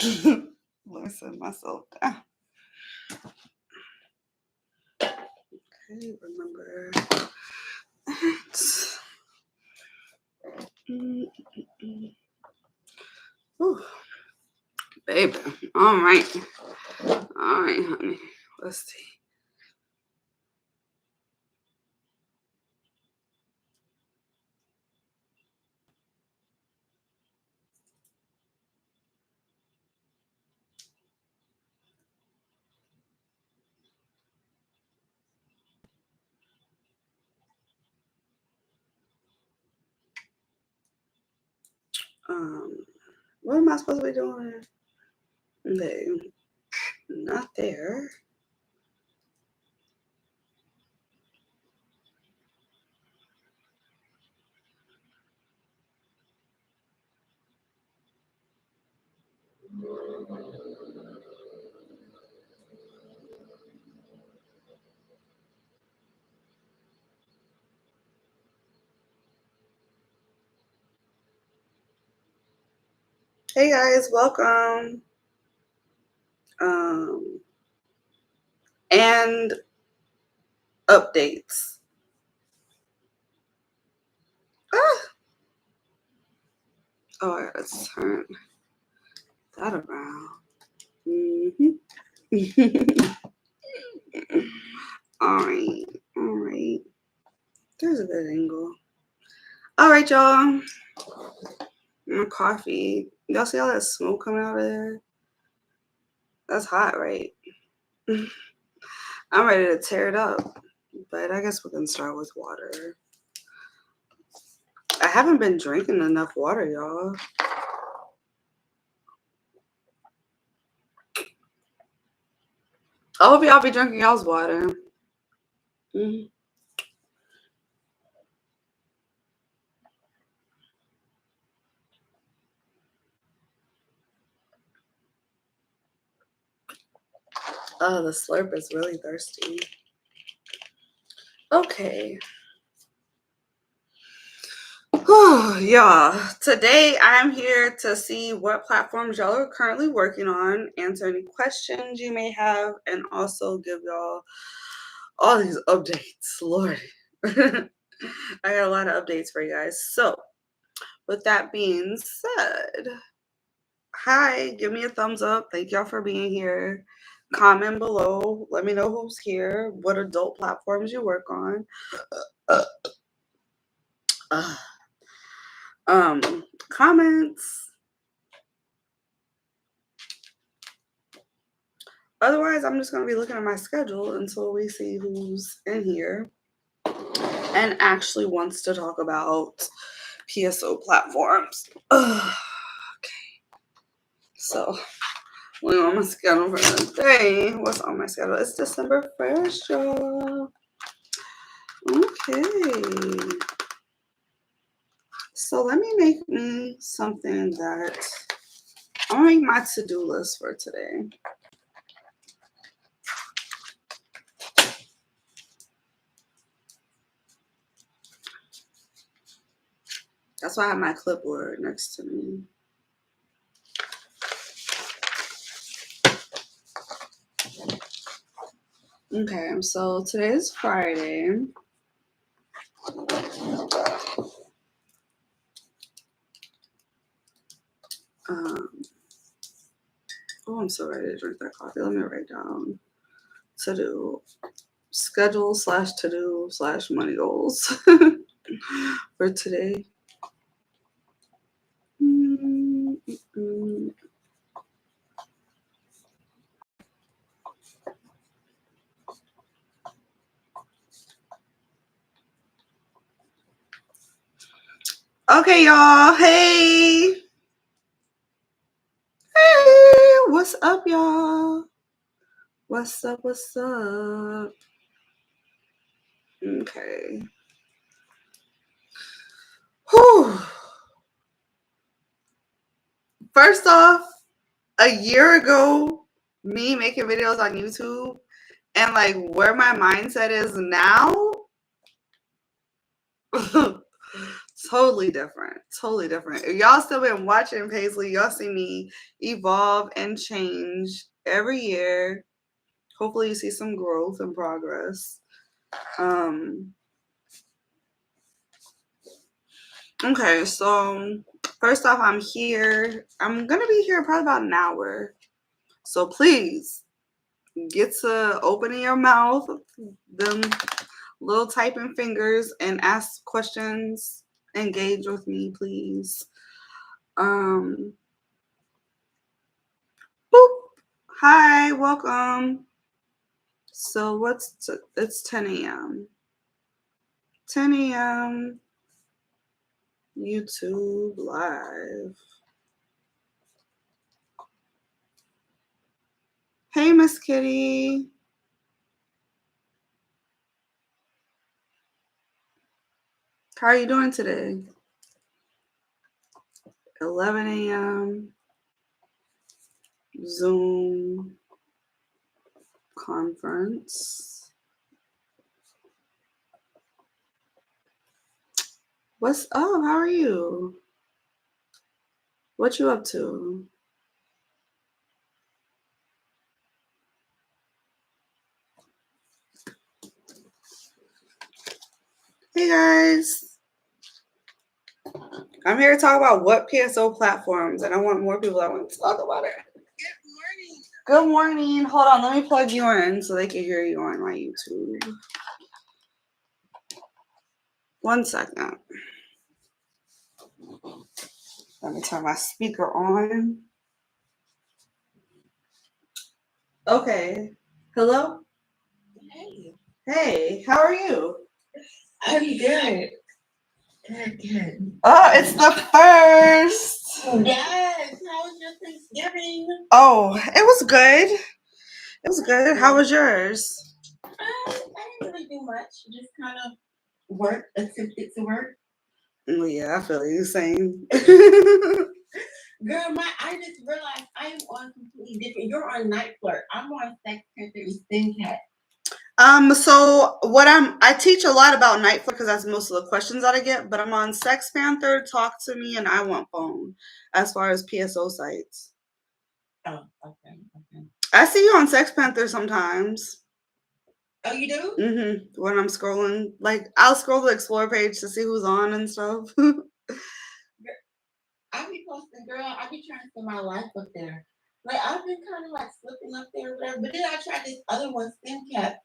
Let me send myself down. Okay, remember. Ooh, baby. All right, honey. Let's see. What am I supposed to be doing? Okay, not there. Hey guys, welcome. And updates. Ah. Oh, let's turn that around. All right. There's a good angle. All right, y'all. My coffee. Y'all see all that smoke coming out of there? That's hot, right? I'm ready to tear it up. But I guess we can start with water. I haven't been drinking enough water, y'all. I hope y'all be drinking y'all's water. Mm-hmm. Oh, the slurp is really thirsty. Okay. Y'all, today I'm here to see what platforms y'all are currently working on, answer any questions you may have, and also give y'all all these updates. Lord, I got a lot of updates for you guys. So, with that being said, hi, give me a thumbs up. Thank y'all for being here. Comment below. Let me know who's here, what adult platforms you work on. Comments. Otherwise, I'm just going to be looking at my schedule until we see who's in here and actually wants to talk about PSO platforms. Okay. So, we're on my schedule for the day. What's on my schedule? It's December 1st, y'all. Okay. So, let me make me something that I'm going to make my to-do list for today. That's why I have my clipboard next to me. Okay, so today is Friday. Oh, I'm so ready to drink that coffee. Let me write down to-do. Schedule / to-do / money goals for today. Okay, y'all. Hey. Hey. What's up, y'all? What's up? What's up? Okay. Whew. First off, a year ago, me making videos on YouTube and like where my mindset is now. Totally different. Totally different. If y'all still been watching Paisley, y'all see me evolve and change every year. Hopefully you see some growth and progress. Okay, so first off, I'm here. I'm gonna be here probably about an hour. So please get to opening your mouth, them little typing fingers, and ask questions. Engage with me, please. Boop. Hi, welcome. So it's 10 a.m. 10 a.m. YouTube live. Hey, Miss Kitty. How are you doing today? 11 a.m. Zoom conference. What's up? How are you? What you up to? Hey guys. I'm here to talk about what PSO platforms, and I want more people that want to talk about it. Good morning. Hold on, let me plug you in so they can hear you on my YouTube. 1 second. Let me turn my speaker on. Okay. Hello? Hey. Hey, how are you? I'm good. Good. Oh, it's the first. Yes. How was your Thanksgiving? Oh, it was good. It was good. How was yours? I didn't really do much. Just kind of work, attempted to work. Yeah, I feel you same. Girl, I just realized I am on completely different. You're on Night Flirt. I'm on Sex Panther and Skin Cat. So I teach a lot about Night Flirt because that's most of the questions that I get, but I'm on Sex Panther, Talk to Me, and I Want Phone as far as PSO sites. Oh, okay. I see you on Sex Panther sometimes. Oh, you do? Mm-hmm. When I'm scrolling, like I'll scroll the explore page to see who's on and stuff. I be posting, girl. I be trying to spend my life up there. Like I've been kind of like slipping up there, or whatever. But then I tried this other one, Skin Cat.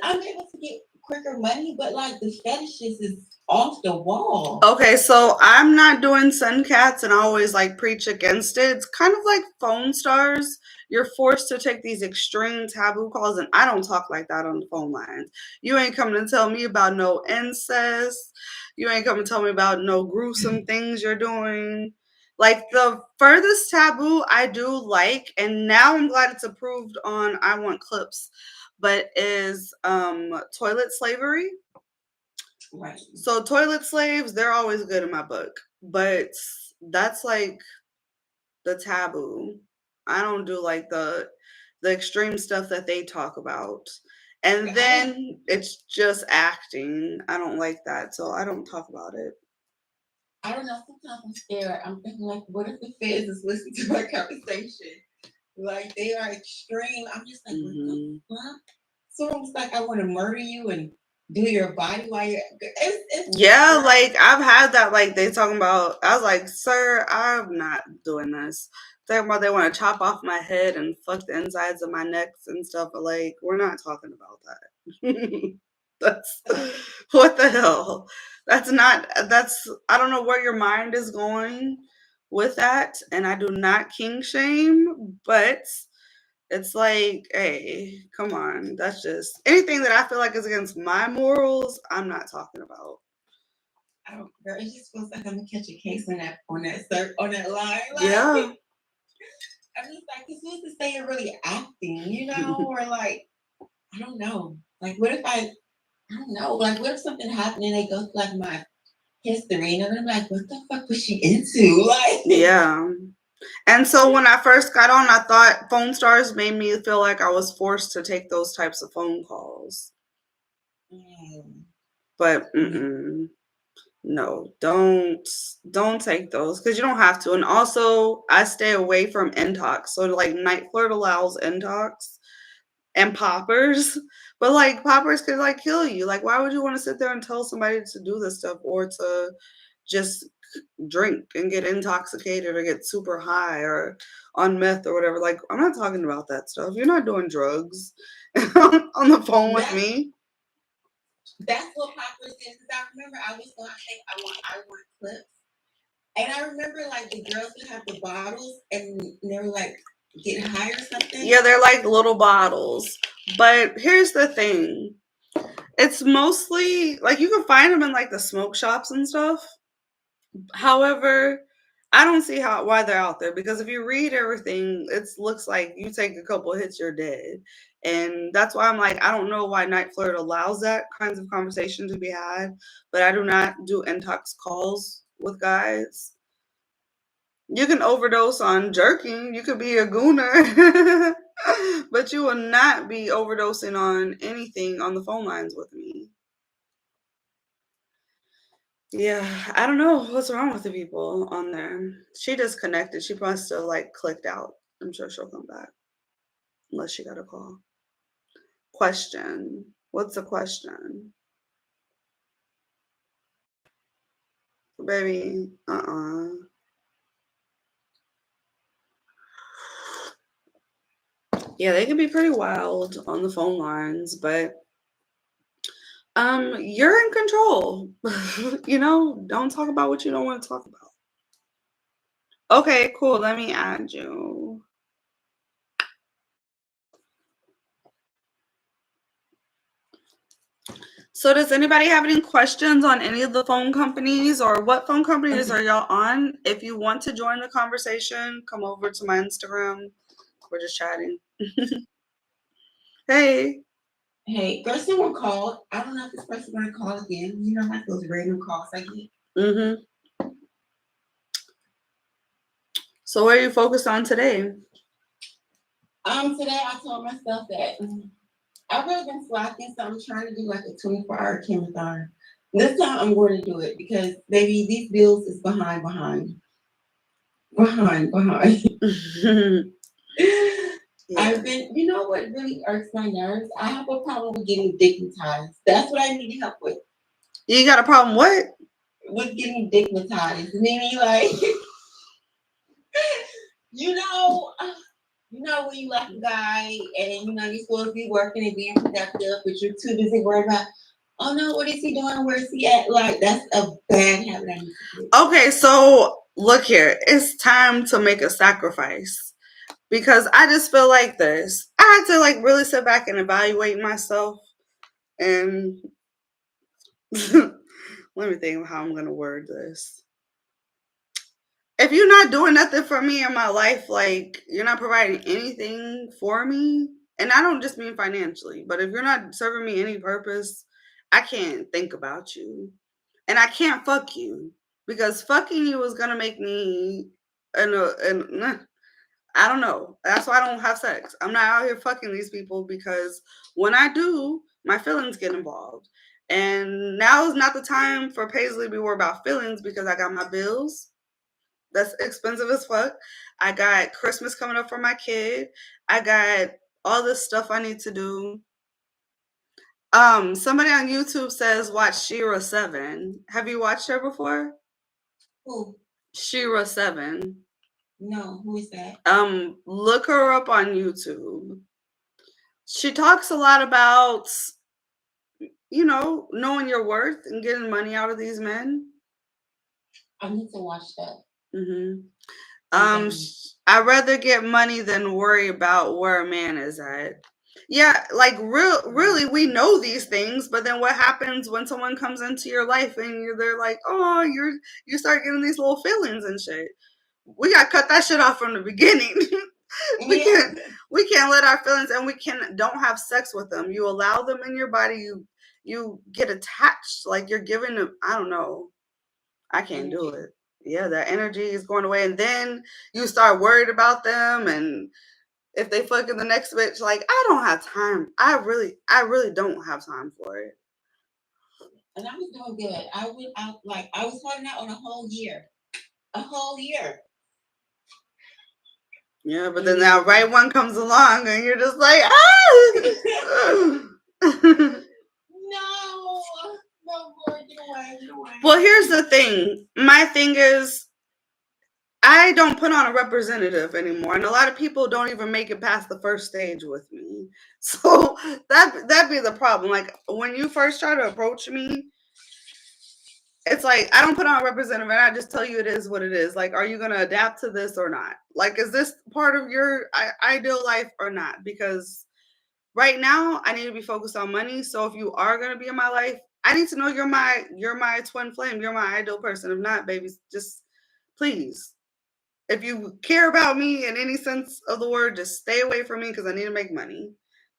I'm able to get quicker money, but like the fetishes is off the wall. Okay, so I'm not doing Sun Cats and I always like preach against it. It's kind of like phone stars. You're forced to take these extreme taboo calls, and I don't talk like that on the phone lines. You ain't coming to tell me about no incest. You ain't coming to tell me about no gruesome things you're doing. Like the furthest taboo I do like, and now I'm glad it's approved on I Want Clips, but is toilet slavery. Right. So toilet slaves, they're always good in my book, but that's like the taboo. I don't do like the extreme stuff that they talk about. And then it's just acting. I don't like that, so I don't talk about it. I don't know. Sometimes I'm scared. I'm thinking like, what if the feds is listening to my conversation? Like they are extreme. I'm just like, what the fuck? So it's like I want to murder you and do your body while you're. It's Yeah, like I've had that. Like they talking about. I was like, sir, I'm not doing this. Talking about they want to chop off my head and fuck the insides of my necks and stuff. But like, we're not talking about that. That's what the hell. That's not. That's. I don't know where your mind is going with that, and I do not king shame, but it's like, hey, come on. That's just anything that I feel like is against my morals. I'm not talking about. Girl, it just feels like I'm gonna catch a case on that line. Like, Yeah. I'm just like, it's supposed to say you're really acting, you know, or like, I don't know. Like, what if I don't know. Like, what if something happened and they go through like my history, and I'm like, what the fuck was she into? Like, yeah. And so when I first got on, I thought phone stars made me feel like I was forced to take those types of phone calls. But No, don't take those because you don't have to. And also, I stay away from Intox. So like Night Flirt allows Intox and poppers, but like poppers could like kill you. Like, why would you want to sit there and tell somebody to do this stuff or to just drink and get intoxicated or get super high or on meth or whatever? Like, I'm not talking about that stuff. You're not doing drugs on the phone with me. That's what poppers is. Because I remember I was going to say I want clips. And I remember like the girls would have the bottles and they were like getting high or something. Yeah, they're like little bottles. But here's the thing. It's mostly like you can find them in like the smoke shops and stuff. However, I don't see why they're out there because if you read everything, it looks like you take a couple hits, you're dead. And that's why I'm like, I don't know why Night Flirt allows that kinds of conversation to be had, but I do not do intox calls with guys. You can overdose on jerking. You could be a gooner, but you will not be overdosing on anything on the phone lines with me. Yeah, I don't know what's wrong with the people on there. She disconnected. She must have like clicked out. I'm sure she'll come back unless she got a call. Question. What's the question? Baby, Yeah, they can be pretty wild on the phone lines, but you're in control. Don't talk about what you don't want to talk about. Okay, cool. Let me add you. So does anybody have any questions on any of the phone companies or what phone companies are y'all on? If you want to join the conversation, come over to my Instagram. We're just chatting. Hey. Hey, girl, someone called. I don't know if this person's gonna call again. You know how those random calls I get. Mm-hmm. So what are you focused on today? Today I told myself that I've really been slacking, so I'm trying to do like a 24-hour chemathon. This time I'm going to do it because baby, these bills is behind. Yeah. I've been, you know what really irks my nerves? I have a problem with getting dignitized. That's what I need help with. You got a problem what? With getting dignitized. Meaning like, you know when you like a guy and you're supposed to be working and being productive, but you're too busy worried about, oh no, what is he doing? Where's he at? Like, that's a bad habit I need to do. Okay, so look here. It's time to make a sacrifice. Because I just feel like this. I had to like really sit back and evaluate myself and let me think of how I'm gonna word this. If you're not doing nothing for me in my life, like you're not providing anything for me, and I don't just mean financially, but if you're not serving me any purpose, I can't think about you. And I can't fuck you. Because fucking you is gonna make me I don't know. That's why I don't have sex. I'm not out here fucking these people because when I do, my feelings get involved. And now is not the time for Paisley to be worried about feelings because I got my bills. That's expensive as fuck. I got Christmas coming up for my kid. I got all this stuff I need to do. Somebody on YouTube says watch Shira 7. Have you watched her before? Who? Shira 7. No, who is that? Look her up on YouTube. She talks a lot about, knowing your worth and getting money out of these men. I need to watch that. Mm-hmm. I'd rather get money than worry about where a man is at. Yeah, like really, we know these things, but then what happens when someone comes into your life and they're like, oh, you start getting these little feelings and shit. We got to cut that shit off from the beginning. we can't let our feelings, and we don't have sex with them. You allow them in your body. You get attached, like you're giving them. I don't know. I can't do it. Yeah, that energy is going away, and then you start worried about them, and if they fucking the next bitch, like I don't have time. I really don't have time for it. and I was doing good. I went out I was holding out on a whole year. A whole year. Yeah, but then that right one comes along and you're just like, ah! No, boy, get away, get away. Well, here's the thing. My thing is, I don't put on a representative anymore, and a lot of people don't even make it past the first stage with me. So that'd be the problem. Like when you first try to approach me, it's like I don't put on a representative, and I just tell you it is what it is. Like, are you gonna adapt to this or not? Like, is this part of your ideal life or not? Because right now, I need to be focused on money. So if you are gonna be in my life, I need to know you're my twin flame. You're my ideal person. If not, babies, just please. If you care about me in any sense of the word, just stay away from me because I need to make money.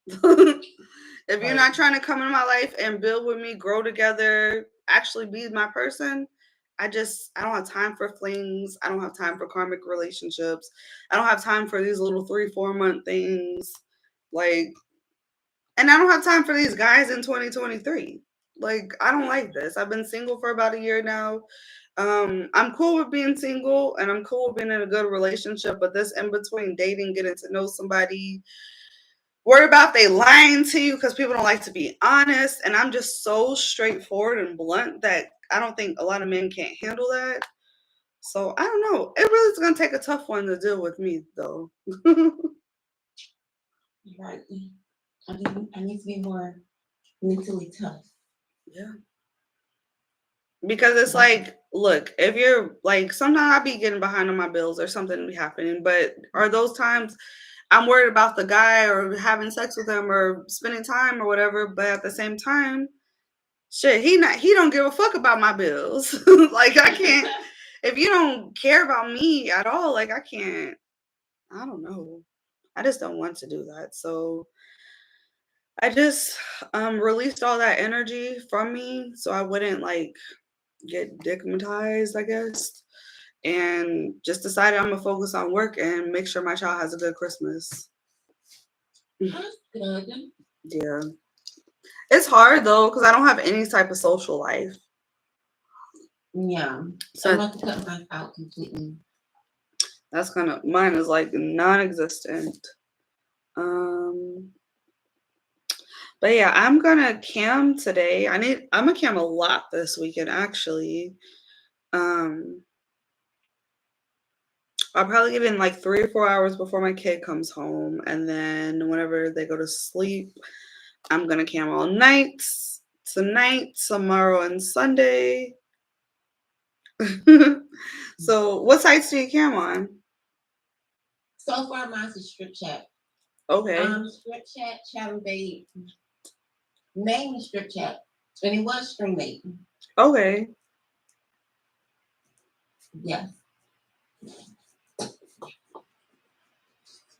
If you're not trying to come into my life and build with me, grow together, actually be my person, I don't have time for flings. I don't have time for karmic relationships. I don't have time for these little 3-4 month things. Like, and I don't have time for these guys in 2023. Like, I don't like this. I've been single for about a year now. I'm cool with being single and I'm cool with being in a good relationship, but this in between dating, getting to know somebody, worry about they lying to you because people don't like to be honest. And I'm just so straightforward and blunt that I don't think a lot of men can't handle that. So I don't know. It really is gonna take a tough one to deal with me though. Right. I need to be more mentally tough. Yeah. Because it's like, look, if you're like, sometimes I be getting behind on my bills or something be happening, but are those times I'm worried about the guy or having sex with him or spending time or whatever, but at the same time, shit, he don't give a fuck about my bills. Like I can't if you don't care about me at all, like I don't know. I just don't want to do that. So I just released all that energy from me so I wouldn't like get digmatized, I guess. And just decided I'm gonna focus on work and make sure my child has a good Christmas. That's good. Yeah. It's hard though, because I don't have any type of social life. Yeah. So I'm about to cut mine out completely. That's kind of mine is like non-existent. Um but yeah, I'm gonna cam today. I'm gonna cam a lot this weekend actually. Um I'll probably get in like 3 or 4 hours before my kid comes home, and then whenever they go to sleep, I'm gonna cam all night tonight, tomorrow, and Sunday. So, what sites do you cam on? So far, mine's a strip chat. Okay. Strip chat, Chatterbait, mainly strip chat, and it was Streammate. Okay. Yes.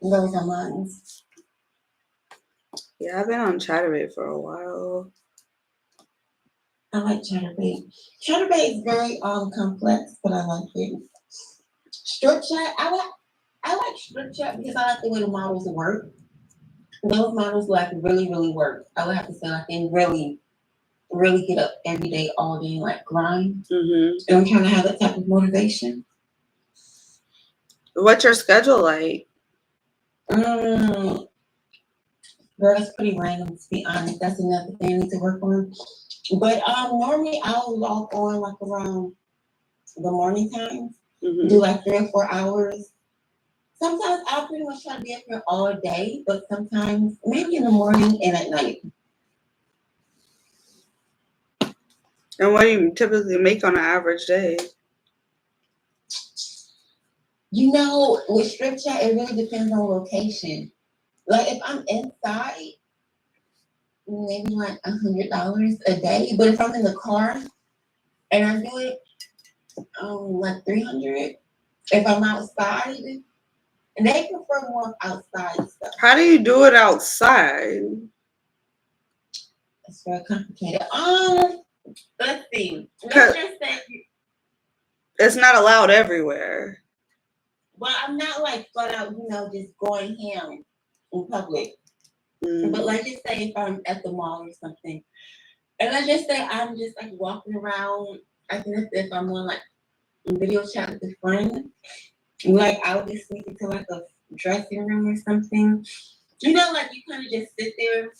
Those are mine. Yeah, I've been on Chatterbait for a while. I like Chatterbait. Chatterbait is very complex, but I like it. Strip chat, I like strip chat because I like the way the models work. Those models like really, really work. I would have to say like they really, really get up every day, all day, like grind. Mm-hmm. And I'm trying to have that type of motivation. What's your schedule like? Girl, that's pretty random to be honest. That's another thing I need to work on. But normally I'll log on like around the morning time, do like 3 or 4 hours. Sometimes I'll pretty much try to be up here all day, but sometimes maybe in the morning and at night. And what do you typically make on an average day? You know, with strip chat, it really depends on location. Like if I'm inside, maybe like $100 a day. But if I'm in the car and I do it, like 300. If I'm outside, and they prefer more outside stuff. How do you do it outside? It's very complicated. Let's see. Let's just say it's not allowed everywhere. Well, I'm not like flat out, just going ham in public. But let's just say if I'm at the mall or something, And let's just say I'm just like walking around, I think if I'm on like a video chat with a friend, like I'll be sneaking to like a dressing room or something. Like you kind of just sit there.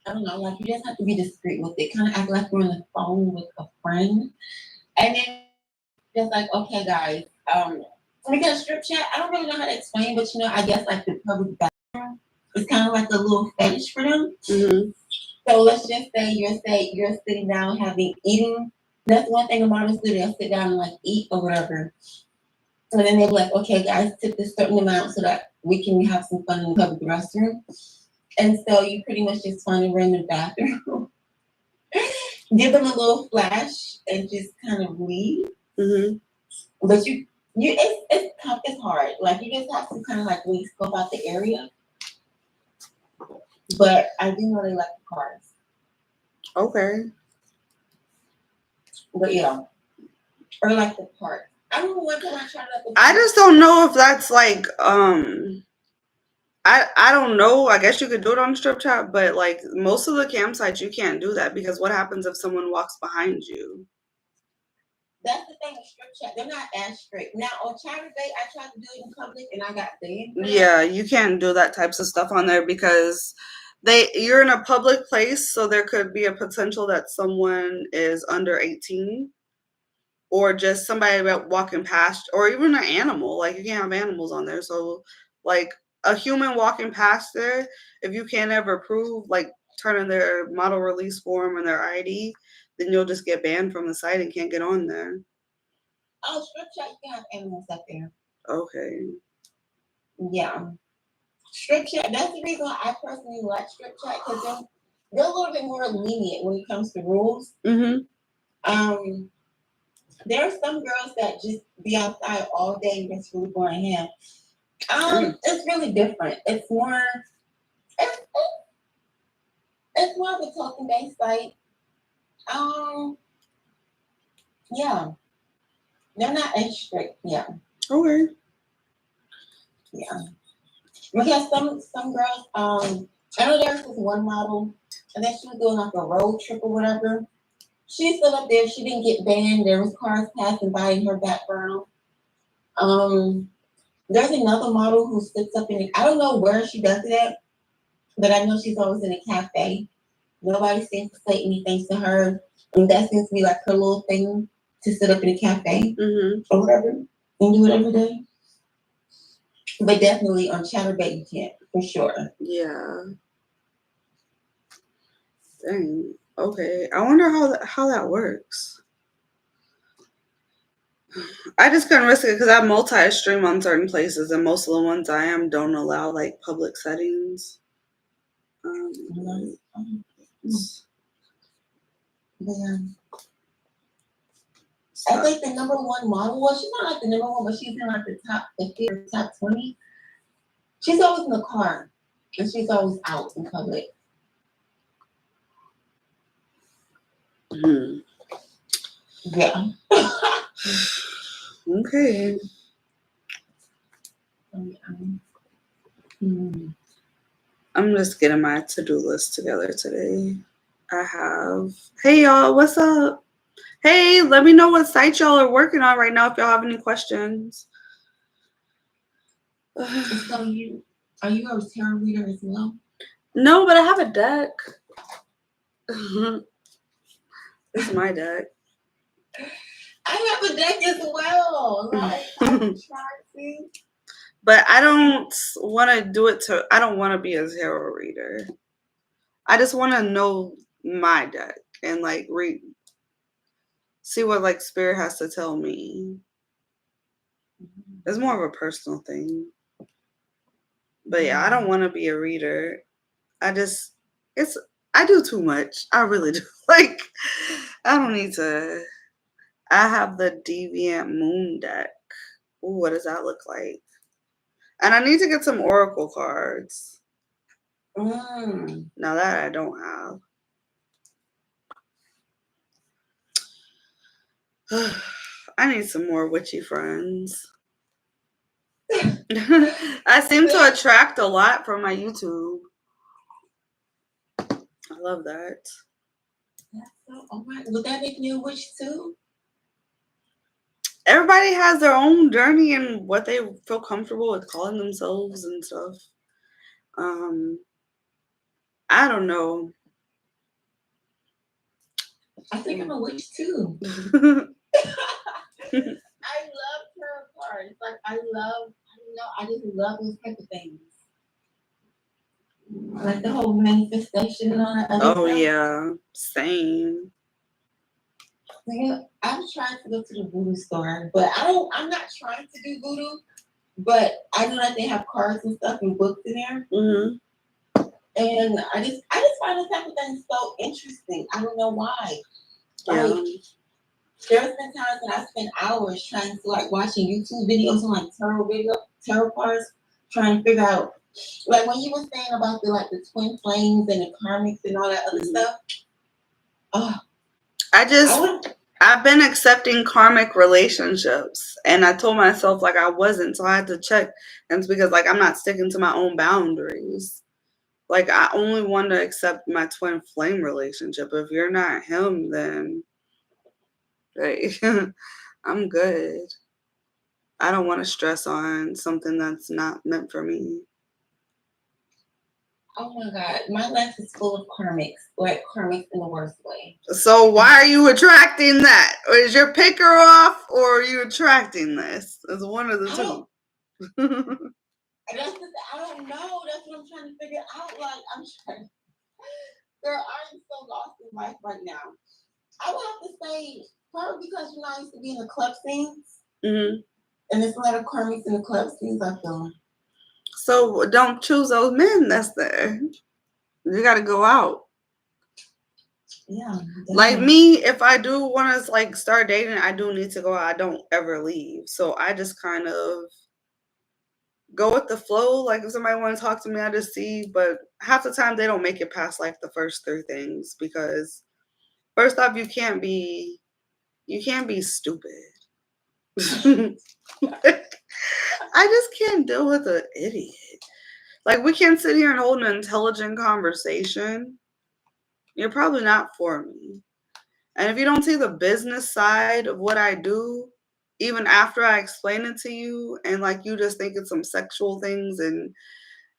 I don't know, like you just have to be discreet with it. Kind of act like you're on the phone with a friend, and then just like, okay, guys, because strip chat, I don't really know how to explain, but I guess like the public bathroom is kind of like a little fetish for them. Mm-hmm. So let's just say you're sitting down eating. That's one thing about us do. They'll sit down and like eat or whatever. And then they'll be like, okay, guys, tip this certain amount so that we can have some fun in the public restroom. And so you pretty much just find a random bathroom, give them a little flash, and just kind of leave. Mm-hmm. But it's tough. It's hard. Like you just have to kind of like really scope out the area. But I do know they like the cars. Okay. But yeah, or like the park. I don't know what time I tried to. I just don't know if that's like I don't know. I guess you could do it on strip chat, but like most of the campsites you can't do that because what happens if someone walks behind you? That's the thing with strip chat. They're not as strict. Now on Chatterbait, I tried to do it in public and I got banned. Yeah, you can't do that types of stuff on there because you're in a public place, so there could be a potential that someone is under 18 or just somebody walking past or even an animal. Like you can't have animals on there. So like a human walking past there, if you can't ever prove like turning their model release form and their ID, then you'll just get banned from the site and can't get on there. Oh, strip chat, you can have animals up there. Okay. Yeah. Strip chat, that's the reason why I personally like strip chat because they're a little bit more lenient when it comes to rules. Mm-hmm. There are some girls that just be outside all day and just really going ham. It's really different. It's, it's more of a token based site. Yeah. They're not as strict, yeah. Okay. Yeah. Because some girls, I know there's this one model, and then she was doing like a road trip or whatever. She's still up there. She didn't get banned. There was cars passing by in her background. There's another model who sits up in it. I don't know where she does it at, but I know she's always in a cafe. Nobody seems to say anything to her. And that seems to be like her little thing to sit up in a cafe or whatever and do it every day. But definitely on Chatterbait you can't, for sure. Yeah. Dang. Okay. I wonder how that works. I just couldn't risk it because I multi-stream on certain places, and most of the ones I am don't allow like public settings. Yeah. I think the number one model, well, she's not like the number one, but she's in like the top 50 or top 20. She's always in the car, and she's always out in public. Yeah. Okay. I'm just getting my to-do list together today. I have. Hey y'all, what's up? Hey, let me know what site y'all are working on right now if y'all have any questions. So are you a tarot reader as well? No, but I have a deck. This is my deck. I have a deck as well. Like I'm trying to. But I don't want to do it I don't want to be a tarot reader. I just want to know my deck and like see what like spirit has to tell me. It's more of a personal thing. But yeah, I don't want to be a reader. I do too much. I really do. Like I don't need to. I have the Deviant Moon deck. Ooh, what does that look like? And I need to get some oracle cards. Now that I don't have. I need some more witchy friends. I seem to attract a lot from my YouTube. I love that. Oh my, would that make me a witch too? Everybody has their own journey and what they feel comfortable with calling themselves and stuff. Um, I don't know. I think I'm a witch too. I love tarot cards. Like I don't know, I just love those type of things. Like the whole manifestation and all that other Oh stuff. yeah, same. Yeah, I'm trying to go to the voodoo store, but I'm not trying to do voodoo. But I know that they have cards and stuff and books in there. Mm-hmm. And I just find this type of thing so interesting. I don't know why. Yeah. Like there's been times when I spend hours trying to like watching YouTube videos on like tarot cards, trying to figure out like when you were saying about the twin flames and the karmics and all that other stuff. Oh, I I just would. I've been accepting karmic relationships, and I told myself like I wasn't, so I had to check, and it's because like I'm not sticking to my own boundaries. Like I only want to accept my twin flame relationship. If you're not him, then hey, I'm good. I don't want to stress on something that's not meant for me. Oh my God, my life is full of karmics, like karmics in the worst way. So why are you attracting that? Or is your picker off, or are you attracting this? It's one of the I two. don't. I don't know. That's what I'm trying to figure out. Like I'm trying. Girl, I'm so lost in life right now. I would have to say probably because I used to be in the club scenes, Hmm. and there's a lot of karmics in the club scenes. I feel. So don't choose those men that's there. You got to go out. Yeah. Like Damn. me, if I do want to like start dating, I do need to go out. I don't ever leave. So I just kind of go with the flow. Like if somebody want to talk to me, I just see. But half the time they don't make it past like the first three things because first off, you can't be stupid. I just can't deal with an idiot. Like we can't sit here and hold an intelligent conversation. You're probably not for me. And if you don't see the business side of what I do, even after I explain it to you, and like you just think it's some sexual things, and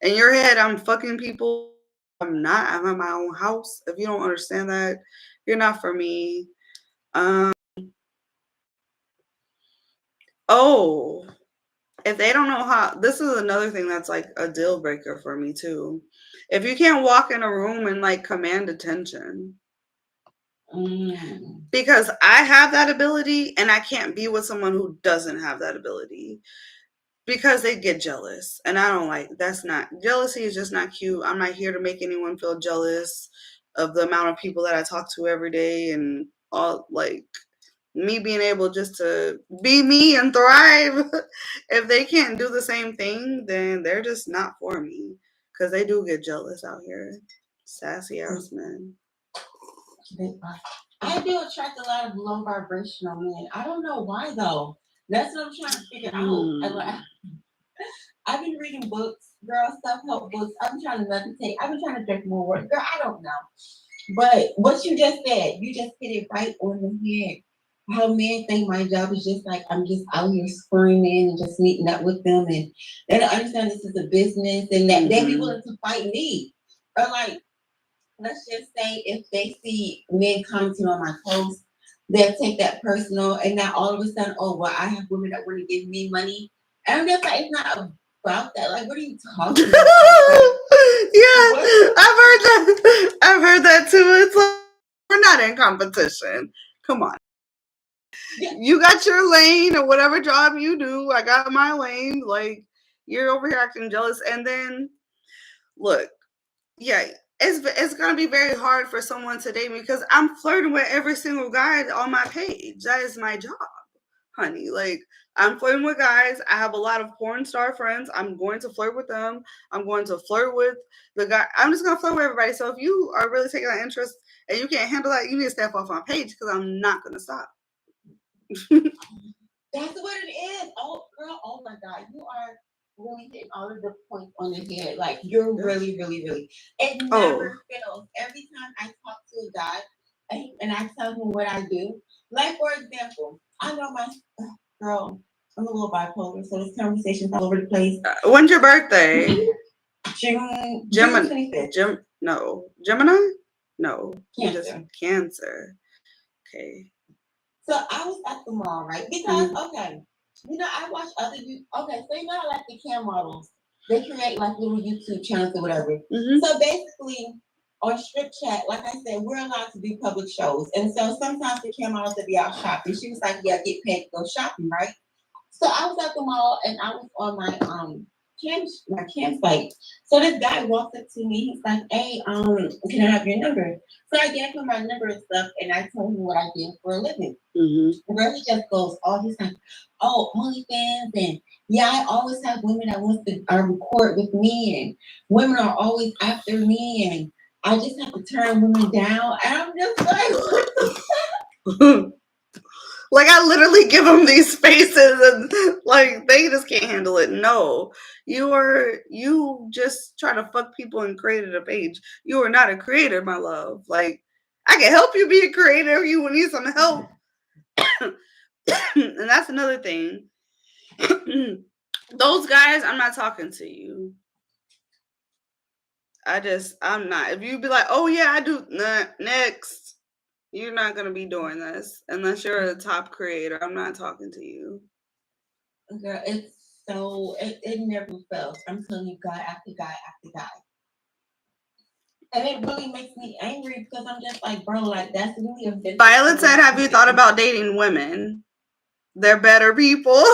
in your head I'm fucking people, I'm not. I'm at my own house. If you don't understand that, you're not for me. Um. Oh, if they don't know how, this is another thing that's like a deal breaker for me too. If you can't walk in a room and like command attention, Mm. because I have that ability and I can't be with someone who doesn't have that ability because they get jealous. And I don't like that's not jealousy is just not cute. I'm not here to make anyone feel jealous of the amount of people that I talk to every day and all like me being able just to be me and thrive. If they can't do the same thing, then they're just not for me because they do get jealous out here. Sassy ass men. I do attract a lot of low vibrational men. I don't know why though. That's what I'm trying to figure out. I've been reading books, girl, self help books. I'm trying to meditate. I've been trying to drink more water. Girl, I don't know. But what you just said, you just hit it right on the head. How men think my job is just like I'm just out here screaming and just meeting up with them, and they don't understand this is a business, and that they be willing to fight me. Or like, let's just say if they see men commenting on my post, they'll take that personal, and now all of a sudden, oh well, I have women that want to give me money, and I'm just like, it's not about that. Like, what are you talking about? Yeah, What? I've heard that. I've heard that too. It's like we're not in competition. Come on. Yeah. You got your lane or whatever job you do. I got my lane. Like you're over here acting jealous, and then look, yeah, it's gonna be very hard for someone to date me because I'm flirting with every single guy on my page. That is my job, honey. Like I'm flirting with guys. I have a lot of porn star friends. I'm going to flirt with them. I'm going to flirt with the guy. I'm just gonna flirt with everybody. So if you are really taking that interest and you can't handle that, you need to step off my page because I'm not gonna stop. That's what it is. Oh, girl. Oh my God. You are really hitting all of the points on the head. Like you're really, really, really. It Oh, never fails. Every time I talk to a guy, and I tell him what I do. Like for example, I know my girl. I'm a little bipolar, so this conversation's all over the place. When's your birthday? June Gemini. 25th. Gemini? No. Cancer. Cancer. Okay. So I was at the mall, right? Because okay, I watch other okay, so I like the cam models. They create like little YouTube channels or whatever. So basically on Strip Chat, like I said, we're allowed to do public shows. And so sometimes the cam models will be out shopping. She was like, yeah, get paid to go shopping, right? So I was at the mall and I was on my campsite. So this guy walked up to me. He's like, "Hey, can I have your number?" So I gave him my number and stuff, and I told him what I did for a living. Where he just goes, he's like, "Oh, OnlyFans, and yeah, I always have women that want to record with me, and women are always after me, and I just have to turn women down." And I'm just like, like I literally give them these faces and like they just can't handle it. No, you just try to fuck people and created a page. You are not a creator, my love. Like I can help you be a creator if you need some help. And that's another thing. Those guys, I'm not talking to you. I'm not. If you be like, oh yeah, I do, next. You're not going to be doing this unless you're a top creator. I'm not talking to you. Girl, it's so, it never fails. I'm telling you, guy after guy after guy. And it really makes me angry because I'm just like, bro, like, that's really a business. Violet said, have you thought about dating women? They're better people.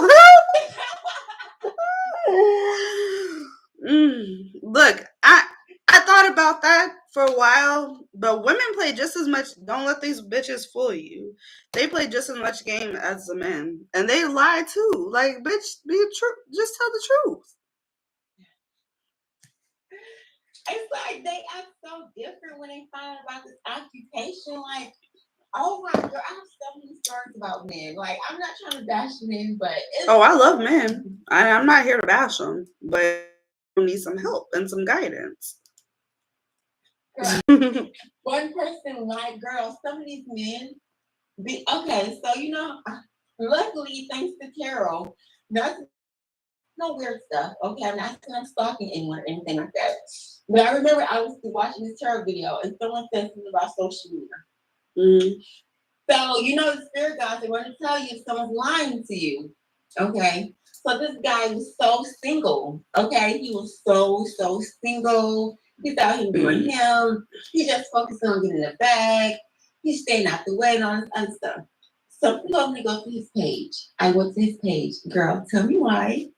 Look, I thought about that for a while, but women play just as much. Don't let these bitches fool you. They play just as much game as the men, and they lie too. Like, bitch, be true. Just tell the truth. It's like they act so different when they find out about this occupation. Like, oh my god, I have so many stories about men. Like, I'm not trying to bash men, but I love men. I'm not here to bash them, but need some help and some guidance. One person, like, girl, some of these men okay, so luckily, thanks to Carol, not no weird stuff. Okay, I'm not saying I'm stalking anyone or anything like that. But I remember I was watching this Carol video and someone said something about social media. So the spirit guys, they want to tell you if someone's lying to you. Okay. So this guy was so single. Okay, he was so single. He thought he was doing him. He just focused on getting the bag. He's staying out the way and all this other stuff. So he told me to go to his page. I went to his page. Girl, tell me why.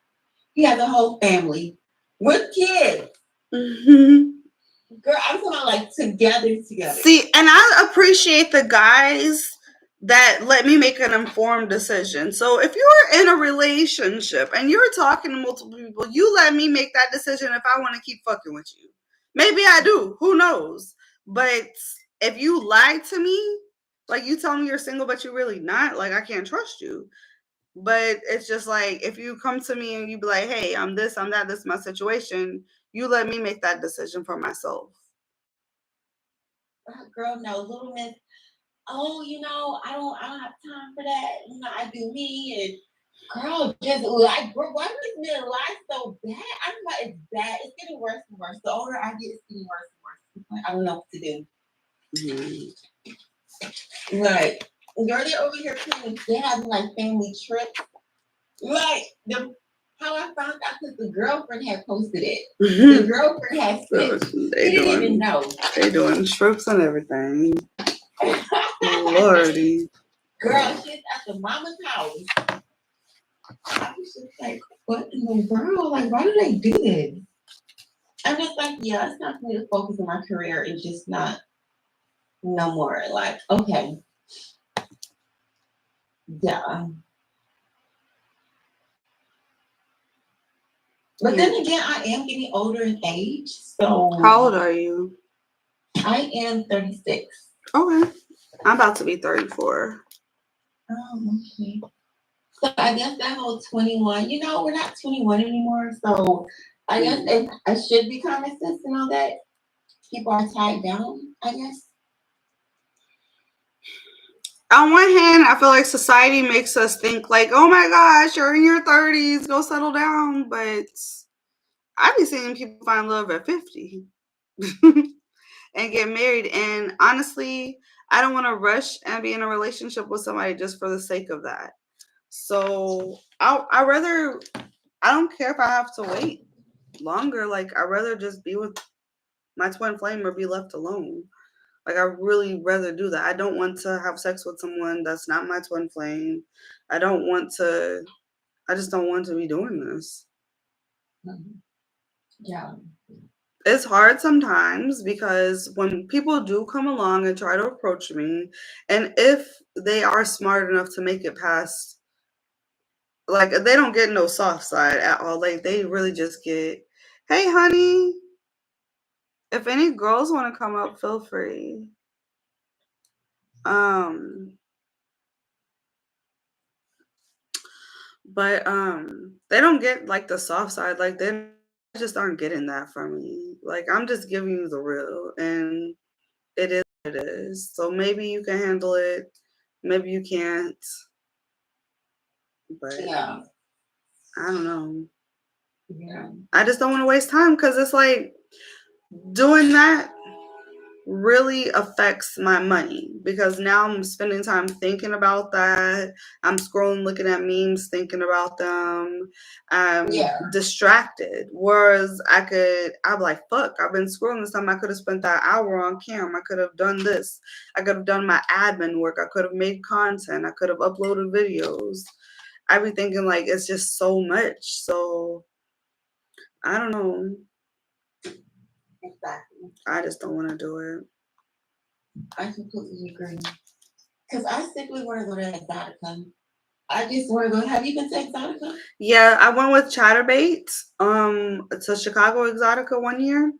He has a whole family with kids. Girl, I'm talking about like together. See, and I appreciate the guys that let me make an informed decision. So if you're in a relationship and you're talking to multiple people, you let me make that decision if I want to keep fucking with you. Maybe I do. Who knows? But if you lie to me, like you tell me you're single, but you're really not, like I can't trust you. But it's just like if you come to me and you be like, hey, I'm this, I'm that, this is my situation, you let me make that decision for myself. Girl, no, little miss. Oh, I don't have time for that. I do me and girl, just like, why does men lie so bad? I'm like, it's bad. It's getting worse and worse. The older I get, it's getting worse and worse. I don't know what to do. Like, girl, they're over here planning. They having like family trips. Like how I found out because the girlfriend had posted it. The girlfriend had said she didn't even know. They doing trips and everything. Lordy. Girl, she's at the mama's house. I was just like, what in the world? Like, why do they do this? I'm just like, yeah, it's not for me to focus on my career. It's just not no more. Like, okay. Yeah. But then again, I am getting older in age. So how old are you? I am 36. Okay. I'm about to be 34. Oh, okay. So I guess that whole 21, we're not 21 anymore. So I guess I should be common sense and all that. People are tied down, I guess. On one hand, I feel like society makes us think like, oh my gosh, you're in your 30s, go settle down. But I be seeing people find love at 50 and get married. And honestly, I don't want to rush and be in a relationship with somebody just for the sake of that. So I rather, I don't care if I have to wait longer. Like, I'd rather just be with my twin flame or be left alone. Like, I really rather do that. I don't want to have sex with someone that's not my twin flame. I don't want to, I just don't want to be doing this. Yeah. It's hard sometimes because when people do come along and try to approach me, and if they are smart enough to make it past, like, they don't get no soft side at all. Like, they really just get, hey, honey, if any girls want to come up, feel free. Um, but they don't get like the soft side. Like, they just aren't getting that from me. Like, I'm just giving you the real, and it is what it is. So maybe you can handle it, maybe you can't. But Yeah. I don't know. Yeah. I just don't want to waste time because it's like doing that really affects my money because now I'm spending time thinking about that. I'm scrolling, looking at memes, thinking about them. I'm distracted. Whereas I'm like, fuck, I've been scrolling this time. I could have spent that hour on cam. I could have done this. I could have done my admin work. I could have made content. I could have uploaded videos. I be thinking like it's just so much. So I don't know. Exactly. I just don't want to do it. I completely agree. Because I simply want to go to Exotica. I just want to go. Have you been to Exotica? Yeah, I went with Chatterbait to Chicago Exotica one year,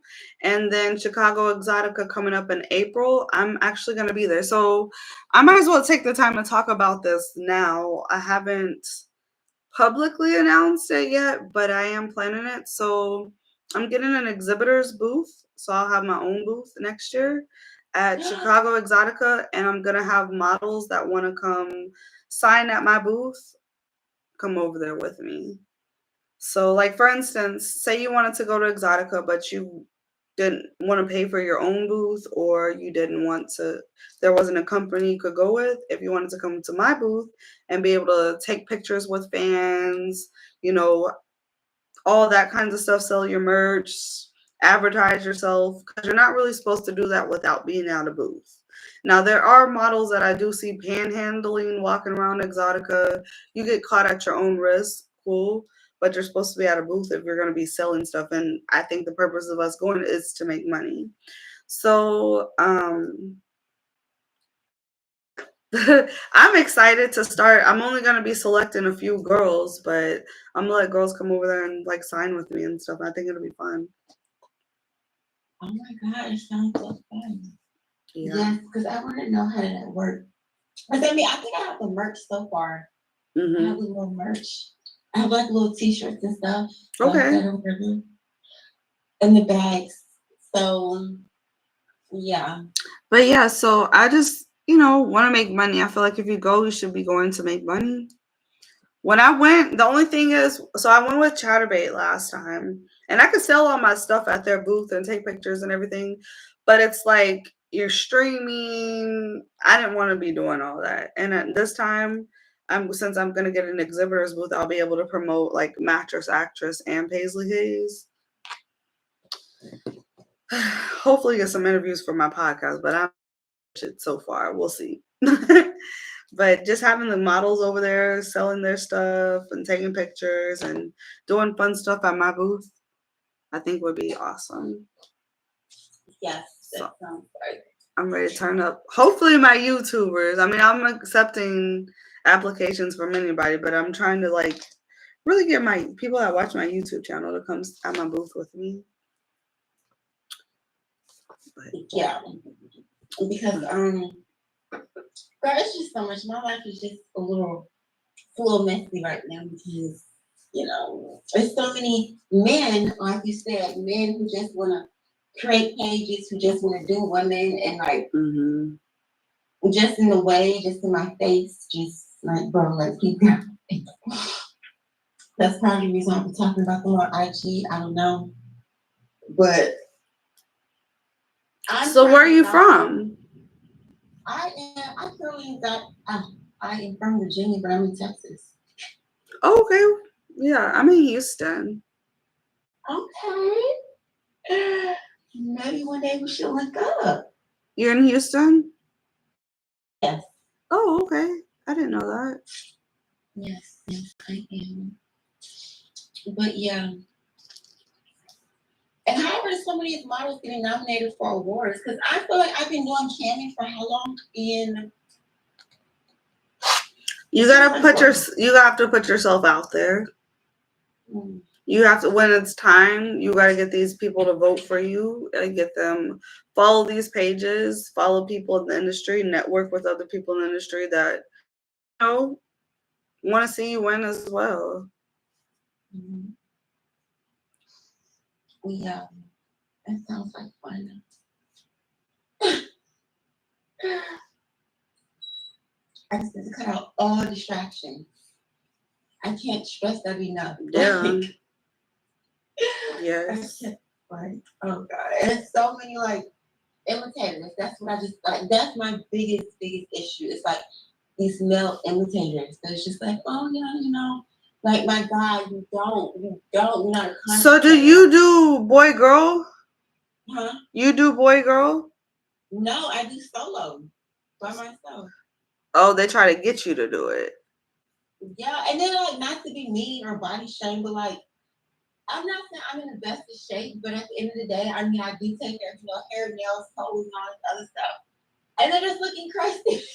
and then Chicago Exotica coming up in April. I'm actually going to be there. So I might as well take the time to talk about this now. I haven't publicly announced it yet, but I am planning it. So I'm getting an exhibitor's booth. So I'll have my own booth next year at Chicago Exotica, and I'm going to have models that want to come sign at my booth come over there with me. So, like, for instance, say you wanted to go to Exotica, but you didn't want to pay for your own booth, or you didn't want to, there wasn't a company you could go with. If you wanted to come to my booth and be able to take pictures with fans, you know, all that kinds of stuff, sell your merch, advertise yourself, because you're not really supposed to do that without being at a booth. Now, there are models that I do see panhandling, walking around Exotica. You get caught at your own risk, cool, but you're supposed to be at a booth if you're going to be selling stuff. And I think the purpose of us going is to make money. So, I'm excited to start. I'm only gonna be selecting a few girls, but I'm gonna let girls come over there and like sign with me and stuff. I think it'll be fun. Oh my God, it sounds so fun. Yeah. Yes, because I want to know how that works. Because I mean, I think I have the merch so far. I have a little merch. I have like little t-shirts and stuff. Okay. And the bags. So yeah. But yeah, so I just, want to make money. I feel like if you go, you should be going to make money. When I went, the only thing is, so I went with Chatterbait last time, and I could sell all my stuff at their booth and take pictures and everything, but it's like you're streaming. I didn't want to be doing all that, and at this time, since I'm gonna get an exhibitor's booth, I'll be able to promote like Mattress Actress and Paisley Hayes. Hopefully, get some interviews for my podcast, but I'm shit so far. We'll see. But just having the models over there selling their stuff and taking pictures and doing fun stuff at my booth, I think would be awesome. Yes, that sounds right. I'm ready to turn up. Hopefully, my YouTubers. I mean, I'm accepting applications from anybody, but I'm trying to like really get my people that watch my YouTube channel to come at my booth with me. But, yeah, because girl, it's just so much. My life is just a little messy right now because there's so many men, like you said, men who just want to create pages, who just want to do women and like just in the way, just in my face, just like, bro, let's keep going. That's probably the reason I'm talking about them on IG. I don't know. But So where are you from? I currently got, I am from Virginia, but I'm in Texas. Oh, okay. Yeah, I'm in Houston. Okay. Maybe one day we should link up. You're in Houston? Yes. Oh, okay. I didn't know that. Yes, I am. But yeah. And how are some of these models getting nominated for awards? Because I feel like I've been doing canning for how long? You have to put yourself out there. Mm. You have to, when it's time, you got to get these people to vote for you and get them, follow these pages, follow people in the industry, network with other people in the industry that, you know, want to see you win as well. Mm-hmm. Yeah, that sounds like fun. I just need to cut out all distractions. I can't stress that enough. Yeah. Yes. Yes. Like, oh God. And it's so many like imitators. That's what I just like. That's my biggest issue. It's like these male imitators. That's just like, oh yeah, like my God, you don't, you're not a content So do you do boy girl? Huh? You do boy girl? No, I do solo by myself. Oh, they try to get you to do it. Yeah, and then like not to be mean or body shame, but like I'm not saying I'm in the best of shape, but at the end of the day, I mean I do take care of hair, nails, toes, and all this other stuff. And they're just looking crazy.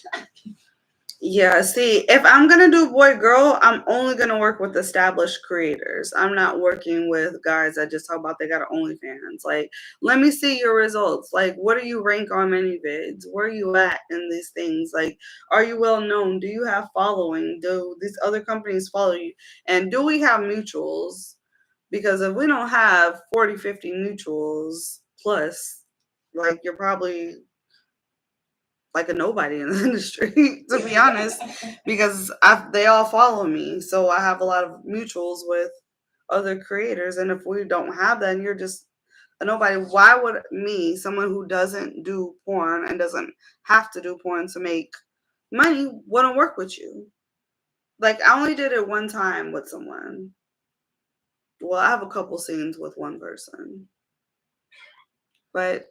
Yeah, see, if I'm gonna do boy girl, I'm only gonna work with established creators. I'm not working with guys that just talk about they got OnlyFans. Like, let me see your results. Like, what do you rank on ManyVids? Where are you at in these things? Like, are you well known? Do you have following? Do these other companies follow you? And do we have mutuals? Because if we don't have 40, 50 mutuals plus, like, you're probably like a nobody in the industry, to be honest, because they all follow me. So I have a lot of mutuals with other creators. And if we don't have that and you're just a nobody, why would me, someone who doesn't do porn and doesn't have to do porn to make money, want to work with you? Like, I only did it one time with someone. Well, I have a couple scenes with one person. But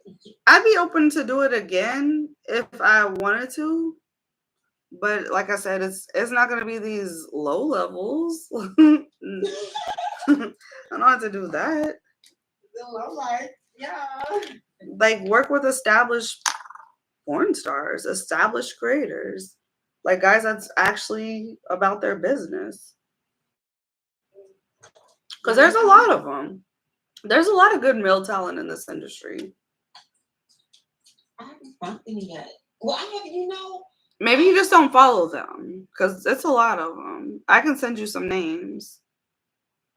I'd be open to do it again if I wanted to. But like I said, it's not gonna be these low levels. I don't have to do that. The low life, yeah. Like work with established porn stars, established creators, like guys that's actually about their business. Because there's a lot of them. There's a lot of good male talent in this industry. I haven't found any yet. Well, I haven't, Maybe you just don't follow them because it's a lot of them. I can send you some names.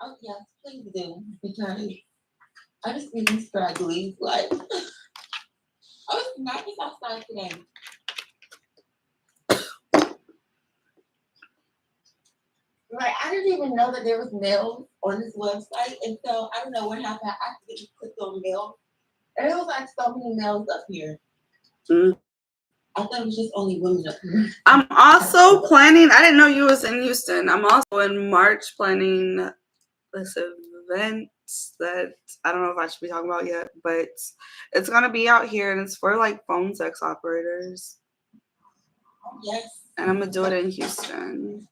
Oh, yes, please do. Because I just need to start doing like, oh, it's nice outside today. Like, I didn't even know that there was mail on this website. And so, I don't know what happened. I accidentally clicked on mail. And it was like so many mails up here. Mm. I thought it was just only women up here. I'm also planning, I didn't know you was in Houston. I'm also in March planning this event that I don't know if I should be talking about yet, but it's gonna be out here and it's for like phone sex operators. Yes. And I'm gonna do it in Houston.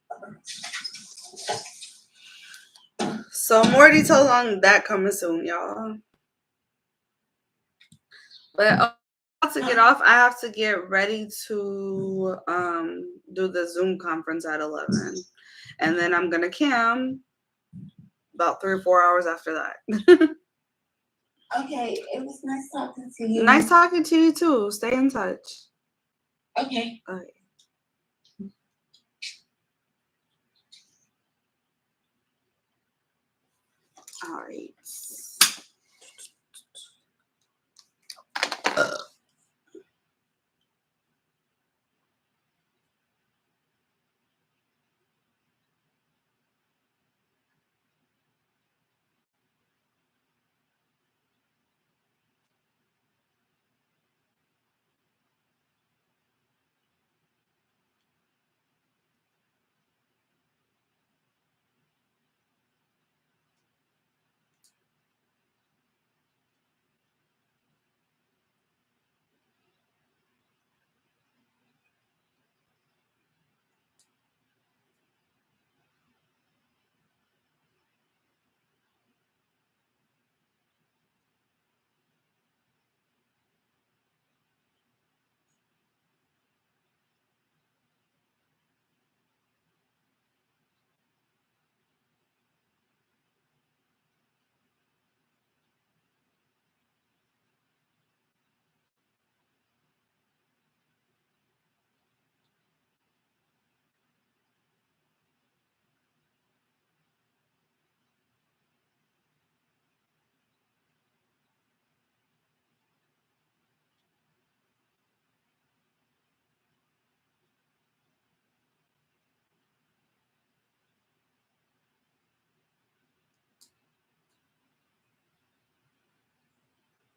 So more details on that coming soon, y'all. But to get off, I have to get ready to do the Zoom conference at 11. And then I'm gonna cam about 3 or 4 hours after that. Okay, it was nice talking to you. Nice talking to you too. Stay in touch. Okay. Okay. All right.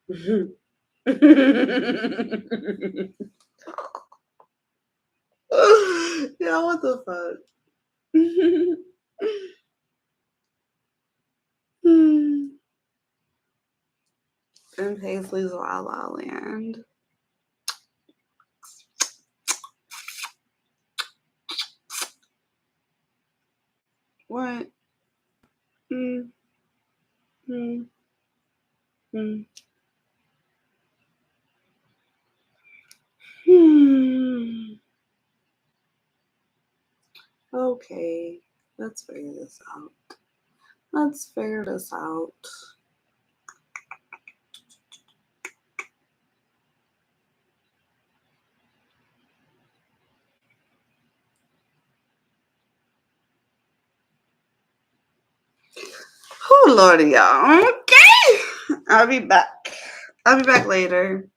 Yeah, what the fuck? In Paisley's La La Land. What? Mm, mm, mm. Hmm. Okay, let's figure this out. Let's figure this out. Oh, Lordy, y'all. Okay. I'll be back. I'll be back later.